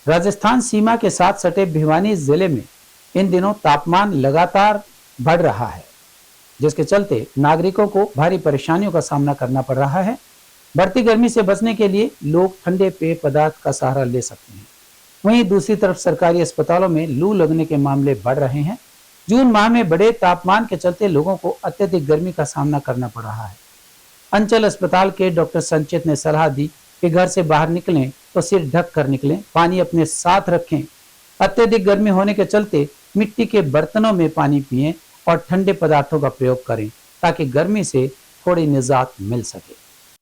राजस्थान सीमा के साथ सटे भिवानी जिले में इन दिनों तापमान लगातार बढ़ रहा है, जिसके चलते नागरिकों को भारी परेशानियों का सामना करना पड़ रहा है। बढ़ती गर्मी से बचने के लिए लोग ठंडे पेय पदार्थ का सहारा ले सकते हैं। वहीं दूसरी तरफ सरकारी अस्पतालों में लू लगने के मामले बढ़ रहे हैं। जून माह में बड़े तापमान के चलते लोगों को अत्यधिक गर्मी का सामना करना पड़ रहा है। अंचल अस्पताल के डॉक्टर संचित ने सलाह दी कि घर से बाहर निकलें तो सिर ढक कर निकलें, पानी अपने साथ रखें। अत्यधिक गर्मी होने के चलते मिट्टी के बर्तनों में पानी पिएं और ठंडे पदार्थों का प्रयोग करें ताकि गर्मी से थोड़ी निजात मिल सके।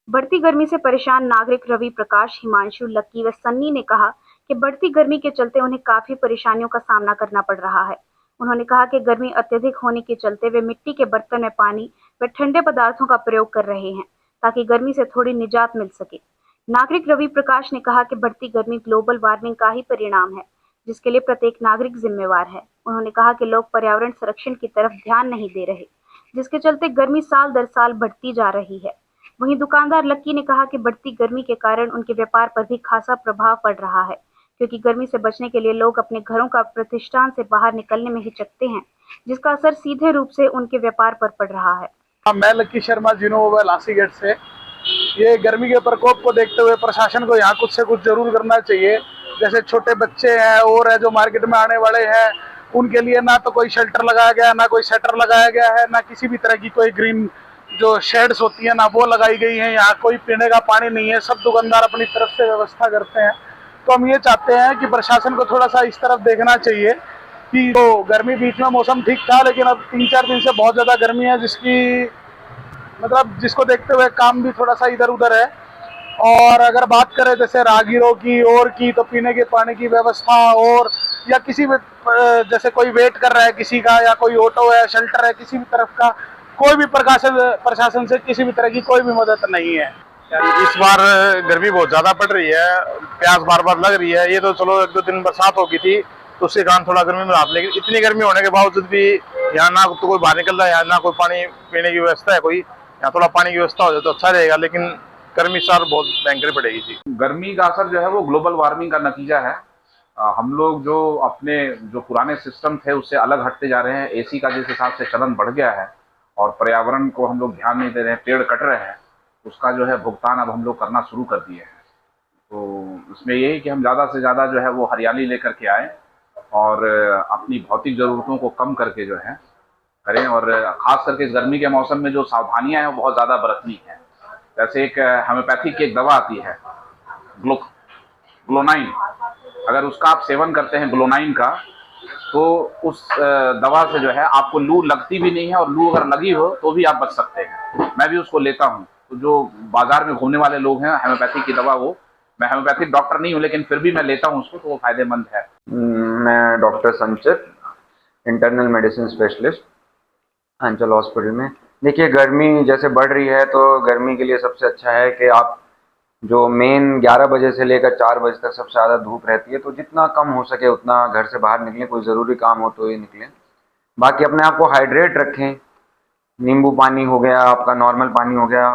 बढ़ती गर्मी से परेशान नागरिक रवि प्रकाश, हिमांशु, लक्की व सन्नी ने कहा कि बढ़ती गर्मी के चलते उन्हें काफी परेशानियों का सामना करना पड़ रहा है। उन्होंने कहा कि गर्मी अत्यधिक होने के चलते वे मिट्टी के बर्तन में पानी व ठंडे पदार्थों का प्रयोग कर रहे हैं ताकि गर्मी से थोड़ी निजात मिल सके। नागरिक रवि प्रकाश ने कहा कि बढ़ती गर्मी ग्लोबल वार्मिंग का ही परिणाम है, जिसके लिए प्रत्येक नागरिक जिम्मेवार है। उन्होंने कहा कि लोग पर्यावरण संरक्षण की तरफ ध्यान नहीं दे रहे, जिसके चलते गर्मी साल दर साल बढ़ती जा रही है। वहीं दुकानदार लक्की ने कहा कि बढ़ती गर्मी के कारण उनके व्यापार पर भी खासा प्रभाव पड़ रहा है, क्योंकि गर्मी से बचने के लिए लोग अपने घरों का प्रतिष्ठान से बाहर निकलने में हिचकते हैं, जिसका असर सीधे रूप से उनके व्यापार पर पड़ रहा है। मैं लक्की शर्मा जिनो मोबाइल लासी गेट से। ये गर्मी के प्रकोप को देखते हुए प्रशासन को यहाँ कुछ से कुछ जरूर करना चाहिए। जैसे छोटे बच्चे हैं और है जो मार्केट में आने वाले हैं, उनके लिए ना तो कोई शेल्टर लगाया गया है, ना कोई शटर लगाया गया है, ना किसी भी तरह की कोई ग्रीन जो शेड्स होती है ना वो लगाई गई है। यहाँ कोई पीने का पानी नहीं है, सब दुकानदार अपनी तरफ से व्यवस्था करते हैं। तो हम ये चाहते हैं कि प्रशासन को थोड़ा सा इस तरफ देखना चाहिए कि तो गर्मी बीच में मौसम ठीक था, लेकिन अब 3-4 दिन से बहुत ज़्यादा गर्मी है, जिसको देखते हुए काम भी थोड़ा सा इधर उधर है। और अगर बात करें जैसे राहगीरों की और की, तो पीने के पानी की व्यवस्था और या किसी भी जैसे कोई वेट कर रहा है किसी का, या कोई ऑटो है, शेल्टर है, किसी भी तरफ का कोई भी प्रशासन से किसी भी तरह की कोई भी मदद नहीं है। इस बार गर्मी बहुत ज्यादा पड़ रही है, प्यास बार बार लग रही है। ये तो चलो 1-2 दिन बरसात हो गई थी तो उसके कारण थोड़ा गर्मी में राहत, लेकिन इतनी गर्मी होने के बावजूद भी यहाँ ना तो कोई बाहर निकल रहा है, यहाँ ना कोई पानी पीने की व्यवस्था है कोई। यहाँ थोड़ा पानी की व्यवस्था हो जाए तो अच्छा रहेगा, लेकिन गर्मी सर बहुत भयंकर पड़ेगी जी। गर्मी का असर जो है वो ग्लोबल वार्मिंग का नतीजा है। हम लोग जो अपने जो पुराने सिस्टम थे उससे अलग हटते जा रहे हैं। एसी का जिस हिसाब से चलन बढ़ गया है और पर्यावरण को हम लोग ध्यान नहीं दे रहे हैं, पेड़ कट रहे हैं, उसका जो है भुगतान अब हम लोग करना शुरू कर दिए हैं। तो इसमें यही कि हम ज़्यादा से ज़्यादा जो है वो हरियाली लेकर के आए और अपनी भौतिक ज़रूरतों को कम करके जो है करें। और ख़ास करके इस गर्मी के मौसम में जो सावधानियां हैं वो बहुत ज़्यादा बरतनी है। जैसे एक होम्योपैथिक की एक दवा आती है ग्लोनाइन, अगर उसका आप सेवन करते हैं ग्लोनाइन का, तो उस दवा से जो है आपको लू लगती भी नहीं है, और लू अगर लगी हो तो भी आप बच सकते हैं। मैं भी उसको लेता हूँ। तो जो बाजार में घूमने वाले लोग हैं, होम्योपैथिक की दवा, वो मैं होम्योपैथिक डॉक्टर नहीं हूँ लेकिन फिर भी मैं लेता हूँ उसको, तो वो फायदेमंद है। मैं डॉक्टर संचित, इंटरनल मेडिसिन स्पेशलिस्ट, अंचल हॉस्पिटल में। देखिए, गर्मी जैसे बढ़ रही है तो गर्मी के लिए सबसे अच्छा है कि आप जो मेन 11 बजे से लेकर 4 बजे तक सबसे ज़्यादा धूप रहती है, तो जितना कम हो सके उतना घर से बाहर निकलें। कोई ज़रूरी काम हो तो ही निकलें। बाकी अपने आप को हाइड्रेट रखें। नींबू पानी हो गया, आपका नॉर्मल पानी हो गया,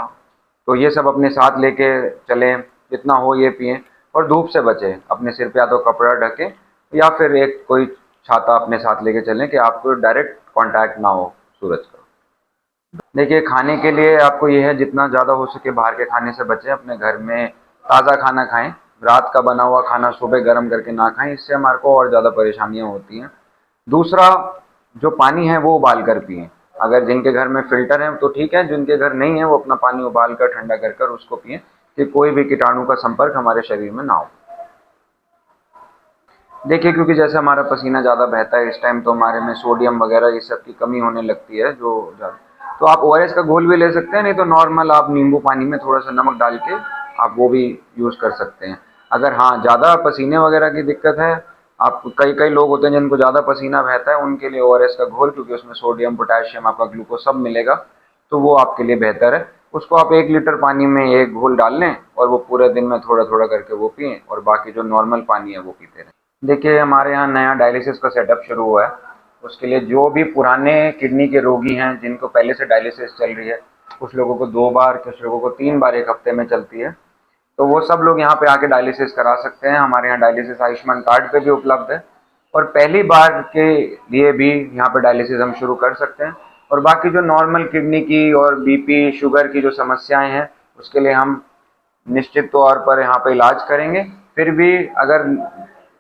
तो ये सब अपने साथ लेके चलें, जितना हो ये पिएं। और धूप से बचें, अपने सिर पे या तो कपड़ा ढकें या फिर एक कोई छाता अपने साथ लेके चलें कि आपको डायरेक्ट कांटेक्ट ना हो सूरज का। देखिए, खाने के लिए आपको ये है जितना ज़्यादा हो सके बाहर के खाने से बचें। अपने घर में ताज़ा खाना खाएं। रात का बना हुआ खाना सुबह गर्म करके ना खाएं, इससे हमारे को और ज़्यादा परेशानियाँ होती हैं। दूसरा, जो पानी है वो उबाल कर पिएं। अगर जिनके घर में फ़िल्टर है तो ठीक है, जिनके घर नहीं है वो अपना पानी उबाल कर ठंडा कर कर उसको पिएं कि कोई भी कीटाणु का संपर्क हमारे शरीर में ना हो। देखिए, क्योंकि जैसे हमारा पसीना ज़्यादा बहता है इस टाइम, तो हमारे में सोडियम वगैरह ये सब की कमी होने लगती है जो ज़्यादा। तो आप ओआरएस का घोल भी ले सकते हैं, नहीं तो नॉर्मल आप नींबू पानी में थोड़ा सा नमक डाल के आप वो भी यूज़ कर सकते हैं। अगर हाँ ज़्यादा पसीने वगैरह की दिक्कत है, आप कई लोग होते हैं जिनको ज़्यादा पसीना बहता है, उनके लिए ओआरएस का घोल, क्योंकि उसमें सोडियम, पोटेशियम, आपका ग्लूकोज सब मिलेगा, तो वो आपके लिए बेहतर है। उसको आप 1 लीटर पानी में एक घोल डाल लें और वो पूरे दिन में थोड़ा थोड़ा करके वो पिएँ, और बाकी जो नॉर्मल पानी है वो पीते रहें। देखिए, हमारे यहाँ नया डायलिसिस का सेटअप शुरू हुआ है। उसके लिए जो भी पुराने किडनी के रोगी हैं, जिनको पहले से डायलिसिस चल रही है, कुछ लोगों को 2 बार, कुछ लोगों को 3 बार 1 हफ्ते में चलती है, तो वो सब लोग यहाँ पे आके डायलिसिस करा सकते हैं। हमारे यहाँ डायलिसिस आयुष्मान कार्ड पे भी उपलब्ध है और पहली बार के लिए भी यहाँ पे डायलिसिस हम शुरू कर सकते हैं। और बाकी जो नॉर्मल किडनी की और बीपी शुगर की जो समस्याएं हैं उसके लिए हम निश्चित तौर पर यहाँ पे इलाज करेंगे। फिर भी अगर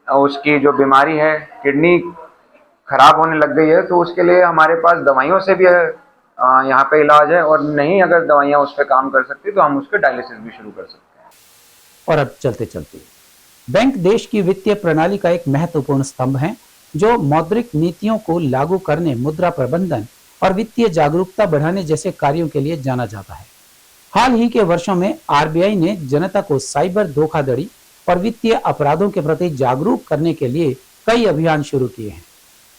उसकी जो बीमारी है किडनी खराब होने लग गई है तो उसके लिए हमारे पास दवाइयों से भी यहाँ पे इलाज है, और नहीं अगर दवाइयाँ उस पर काम कर सकती तो हम उसके डायलिसिस भी शुरू कर सकते हैं। और अब चलते चलते बैंक देश की वित्तीय प्रणाली का एक महत्वपूर्ण स्तंभ है जो मौद्रिक नीतियों को लागू करने, मुद्रा प्रबंधन और वित्तीय जागरूकता बढ़ाने जैसे कार्यों के लिए जाना जाता है। हाल ही के वर्षों में आरबीआई ने जनता को साइबर धोखाधड़ी और वित्तीय अपराधों के प्रति जागरूक करने के लिए कई अभियान शुरू किए हैं।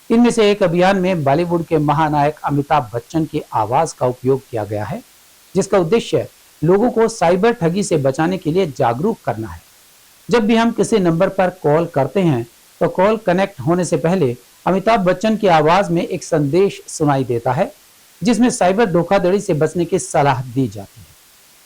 इनमें से एक अभियान में बॉलीवुड के महानायक अमिताभ बच्चन की आवाज का उपयोग किया गया है, जिसका उद्देश्य लोगों को साइबर ठगी से बचाने के लिए जागरूक करना है। जब भी हम किसी नंबर पर कॉल करते हैं तो कॉल कनेक्ट होने से पहले अमिताभ बच्चन की आवाज में एक संदेश सुनाई देता है जिसमें साइबर धोखाधड़ी से बचने की सलाह दी जाती है।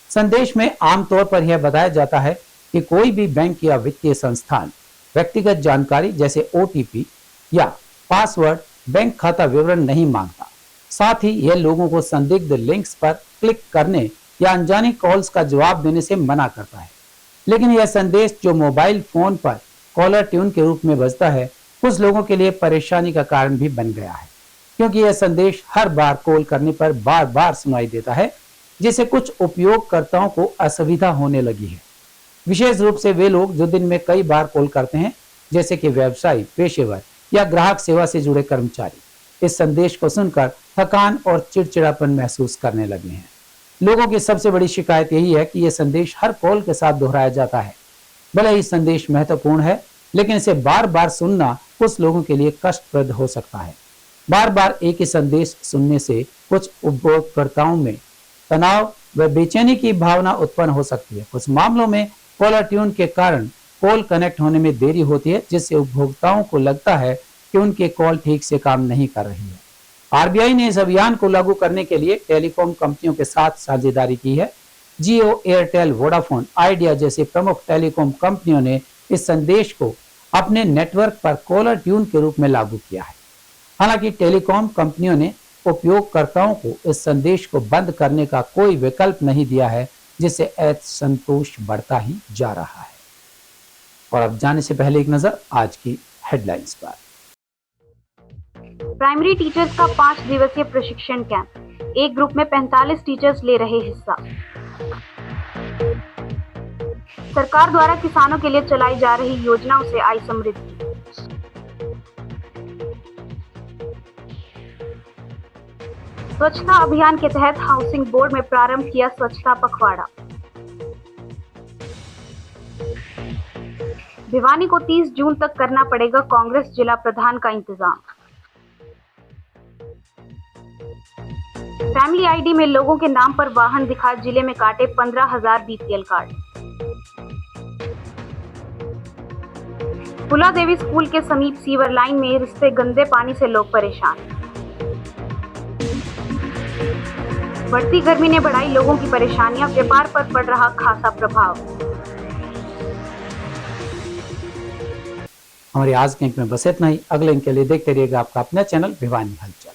संदेश में आमतौर पर यह बताया जाता है कि कोई भी बैंक या वित्तीय संस्थान व्यक्तिगत जानकारी जैसे ओटीपी या पासवर्ड, बैंक खाता विवरण नहीं मांगता। साथ ही यह लोगों को संदिग्ध लिंक्स पर क्लिक करने या अनजानी कॉल्स का जवाब देने से मना करता है। लेकिन यह संदेश जो मोबाइल फोन पर कॉलर ट्यून के रूप में बजता है कुछ लोगों के लिए परेशानी का कारण भी बन गया है, क्योंकि यह संदेश हर बार कॉल करने पर बार बार सुनाई देता है, जिससे कुछ उपयोगकर्ताओं को असुविधा होने लगी है। विशेष रूप से वे लोग जो दिन में कई बार कॉल करते हैं, जैसे कि व्यवसायी, पेशेवर या ग्राहक सेवा से जुड़े कर्मचारी, इस संदेश को सुनकर थकान और चिड़चिड़ापन महसूस करने लगे हैं। लोगों की सबसे बड़ी शिकायत यही है कि यह संदेश हर कॉल के साथ दोहराया जाता है। भले ही संदेश महत्वपूर्ण है, लेकिन इसे बार बार सुनना कुछ लोगों के लिए कष्टप्रद हो सकता है। बार बार एक ही संदेश सुनने से कुछ उपयोगकर्ताओं में तनाव व बेचैनी की भावना उत्पन्न हो सकती है। कुछ मामलों में कॉलर ट्यून के कारण कॉल कनेक्ट होने में देरी होती है, जिससे उपभोक्ताओं को लगता है कि उनके कॉल ठीक से काम नहीं कर रही है। आरबीआई ने इस अभियान को लागू करने के लिए टेलीकॉम कंपनियों के साथ साझेदारी की है। जियो, एयरटेल, वोडाफोन, आइडिया जैसी प्रमुख टेलीकॉम कंपनियों ने इस संदेश को अपने नेटवर्क पर कॉलर ट्यून के रूप में लागू किया है। हालांकि टेलीकॉम कंपनियों ने उपयोगकर्ताओं को इस संदेश को बंद करने का कोई विकल्प नहीं दिया है, जिससे असंतोष बढ़ता ही जा रहा है। और अब जाने से पहले एक नजर आज की हेडलाइंस पर। प्राइमरी टीचर्स का 5 दिवसीय प्रशिक्षण कैंप, एक ग्रुप में 45 टीचर्स ले रहे हिस्सा। सरकार द्वारा किसानों के लिए चलाई जा रही योजनाओं से आई समृद्धि। स्वच्छता अभियान के तहत हाउसिंग बोर्ड में प्रारंभ किया स्वच्छता पखवाड़ा। भिवानी को 30 जून तक करना पड़ेगा कांग्रेस जिला प्रधान का इंतजाम। फैमिली आईडी में लोगों के नाम पर वाहन दिखा जिले में काटे 15,000 बीपीएल कार्ड। फुला देवी स्कूल के समीप सीवर लाइन में रिश्ते गंदे पानी से लोग परेशान। बढ़ती गर्मी ने बढ़ाई लोगों की परेशानियां, व्यापार पर पड़ रहा खासा प्रभाव। हमारे आज के अंक में बस इतना ही। अगले अंक के लिए देखते रहिएगा आपका अपना चैनल भिवानी हलचल।